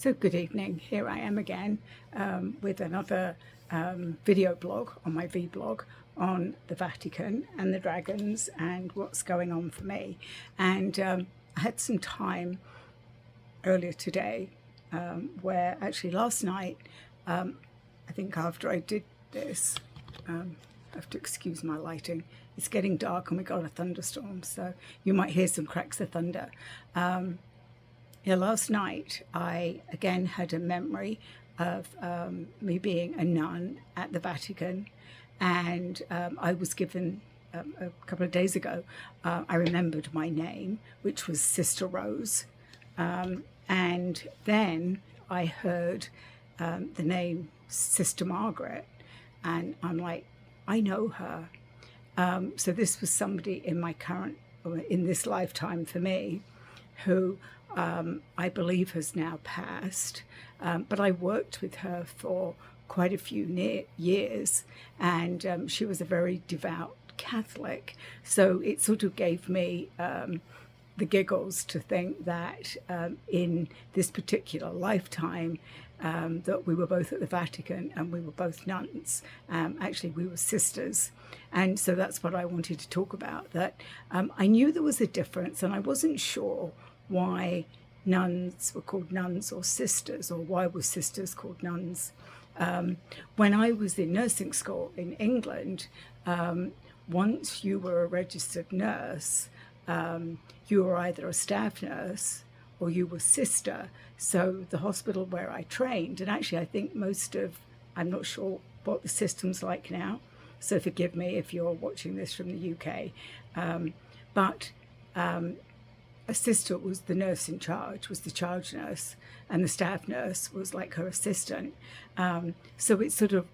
So good evening, here I am again with another video blog on my vlog on the Vatican and the dragons and what's going on for me. And I had some time earlier today where actually last night, I think after I did this, I have to excuse my lighting, it's getting dark and we got a thunderstorm, so you might hear some cracks of thunder. Last night I again had a memory of me being a nun at the Vatican, and I was given a couple of days ago, I remembered my name, which was Sister Rose, and then I heard the name Sister Margaret, and I'm like, I know her. So this was somebody in my current, or in this lifetime for me, who I believe has now passed, but I worked with her for quite a few years, and she was a very devout Catholic, so it sort of gave me the giggles to think that in this particular lifetime that we were both at the Vatican and we were both nuns. Actually, we were sisters. And so that's what I wanted to talk about, that I knew there was a difference, and I wasn't sure why nuns were called nuns or sisters, or why were sisters called nuns. When I was in nursing school in England, once you were a registered nurse, you were either a staff nurse or you were sister. So the hospital where I trained, and actually I think I'm not sure what the system's like now, so forgive me if you're watching this from the UK, but a sister was the nurse in charge, was the charge nurse, and the staff nurse was like her assistant. So it sort of,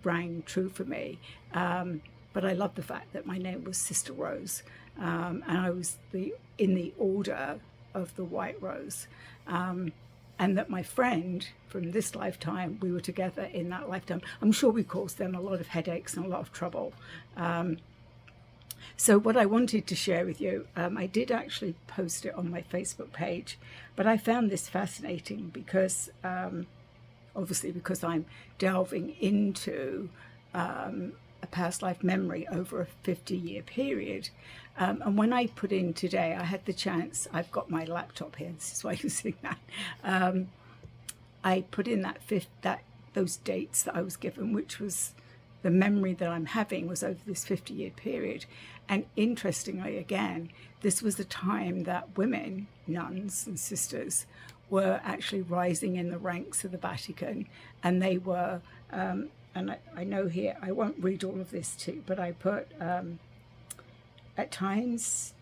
rang true for me. But I love the fact that my name was Sister Rose, and I was in the order of the White Rose, and that my friend from this lifetime, we were together in that lifetime. I'm sure we caused them a lot of headaches and a lot of trouble. So what I wanted to share with you, I did actually post it on my Facebook page, but I found this fascinating because, obviously because I'm delving into a past life memory over a 50-year period. And when I put in today, I had the chance, I've got my laptop here, this is why you're seeing that. I put in those dates that I was given, which was the memory that I'm having was over this 50-year period. And interestingly, again, this was the time that women, nuns and sisters, were actually rising in the ranks of the Vatican. And they were, and I know here, I won't read all of this too, but I put, at times,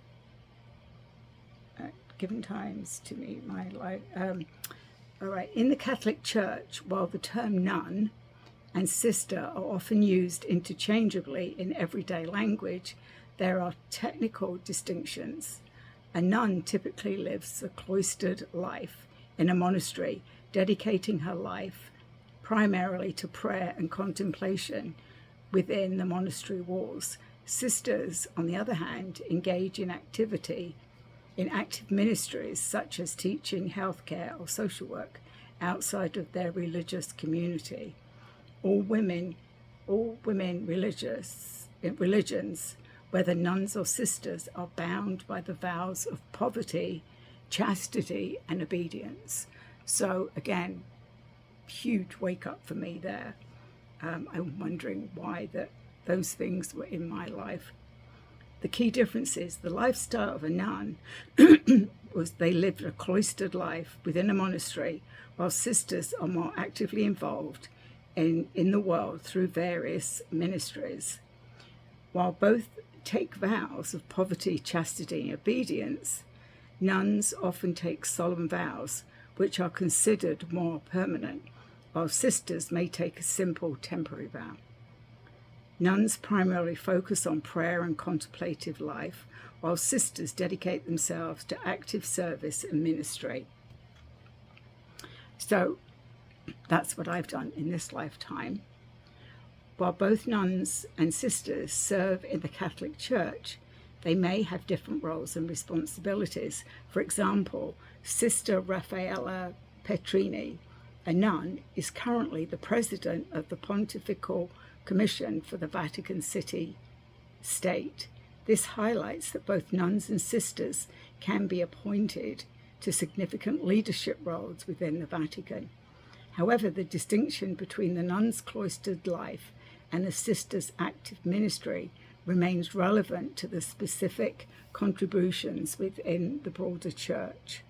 given times to me, my life, all right, in the Catholic Church, while the term nun and sister are often used interchangeably in everyday language, there are technical distinctions. A nun typically lives a cloistered life in a monastery, dedicating her life primarily to prayer and contemplation within the monastery walls. Sisters, on the other hand, engage in active ministries such as teaching, healthcare, or social work outside of their religious community. All women religions, whether nuns or sisters, are bound by the vows of poverty, chastity, and obedience. So again, huge wake up for me there. I'm wondering why those things were in my life. The key difference is the lifestyle of a nun was they lived a cloistered life within a monastery, while sisters are more actively involved in the world through various ministries. While both take vows of poverty, chastity, and obedience, nuns often take solemn vows which are considered more permanent, while sisters may take a simple temporary vow. Nuns primarily focus on prayer and contemplative life, while sisters dedicate themselves to active service and ministry. So that's what I've done in this lifetime. While both nuns and sisters serve in the Catholic Church, they may have different roles and responsibilities. For example, Sister Raffaella Petrini, a nun, is currently the president of the Pontifical Commission for the Vatican City State. This highlights that both nuns and sisters can be appointed to significant leadership roles within the Vatican. However, the distinction between the nun's cloistered life and the sister's active ministry remains relevant to the specific contributions within the broader church.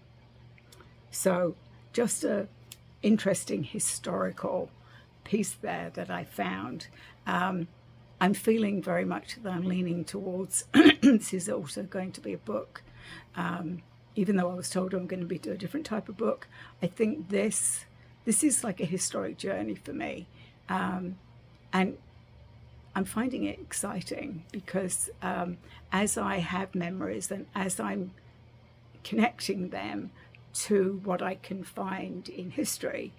So just a interesting historical piece there that I found. I'm feeling very much that I'm leaning towards this is also going to be a book. Even though I was told I'm going to be doing a different type of book, I think this is like a historic journey for me. And I'm finding it exciting because as I have memories and as I'm connecting them to what I can find in history,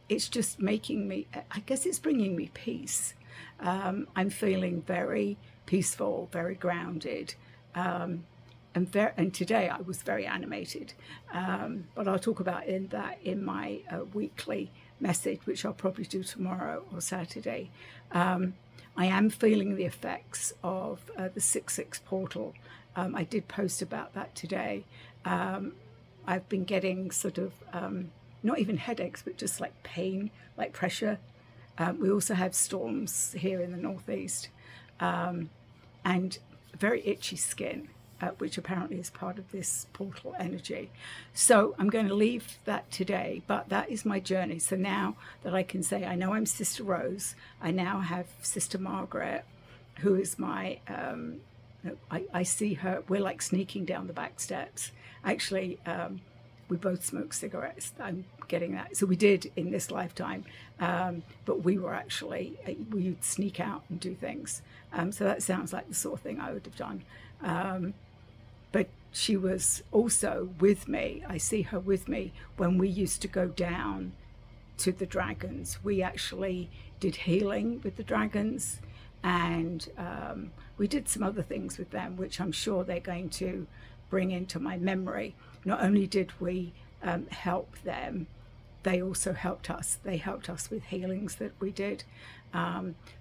it's just making me, I guess it's bringing me peace. I'm feeling very peaceful, very grounded. And today I was very animated. But I'll talk about that in my weekly message, which I'll probably do tomorrow or Saturday. I am feeling the effects of the 6/6 portal. I did post about that today. I've been getting sort of not even headaches, but just like pain, like pressure. We also have storms here in the northeast, and very itchy skin, which apparently is part of this portal energy. So I'm going to leave that today, but that is my journey. So now that I can say, I know I'm Sister Rose, I now have Sister Margaret, who is my, I see her, we're like sneaking down the back steps. Actually, we both smoke cigarettes. I'm getting that. So we did in this lifetime, but we were actually, we'd sneak out and do things. So that sounds like the sort of thing I would have done. But she was also with me. I see her with me when we used to go down to the dragons. We actually did healing with the dragons, and we did some other things with them, which I'm sure they're going to bring into my memory. Not only did we help them, they also helped us. They helped us with healings that we did.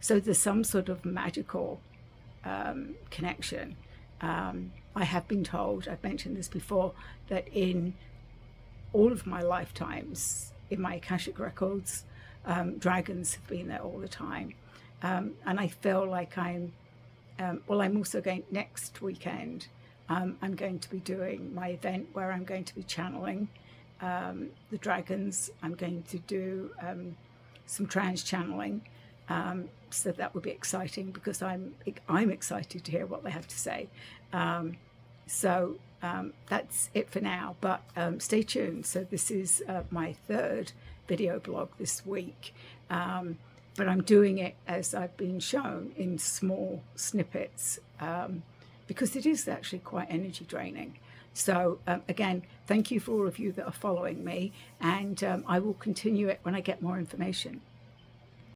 So there's some sort of magical connection. I have been told, I've mentioned this before, that in all of my lifetimes, in my Akashic records, dragons have been there all the time. And I feel like I'm also going next weekend. I'm going to be doing my event where I'm going to be channeling the dragons. I'm going to do some trans channeling. So that will be exciting because I'm excited to hear what they have to say. So that's it for now, but stay tuned. So this is my third video blog this week, but I'm doing it as I've been shown in small snippets because it is actually quite energy draining. So again, thank you for all of you that are following me, and I will continue it when I get more information.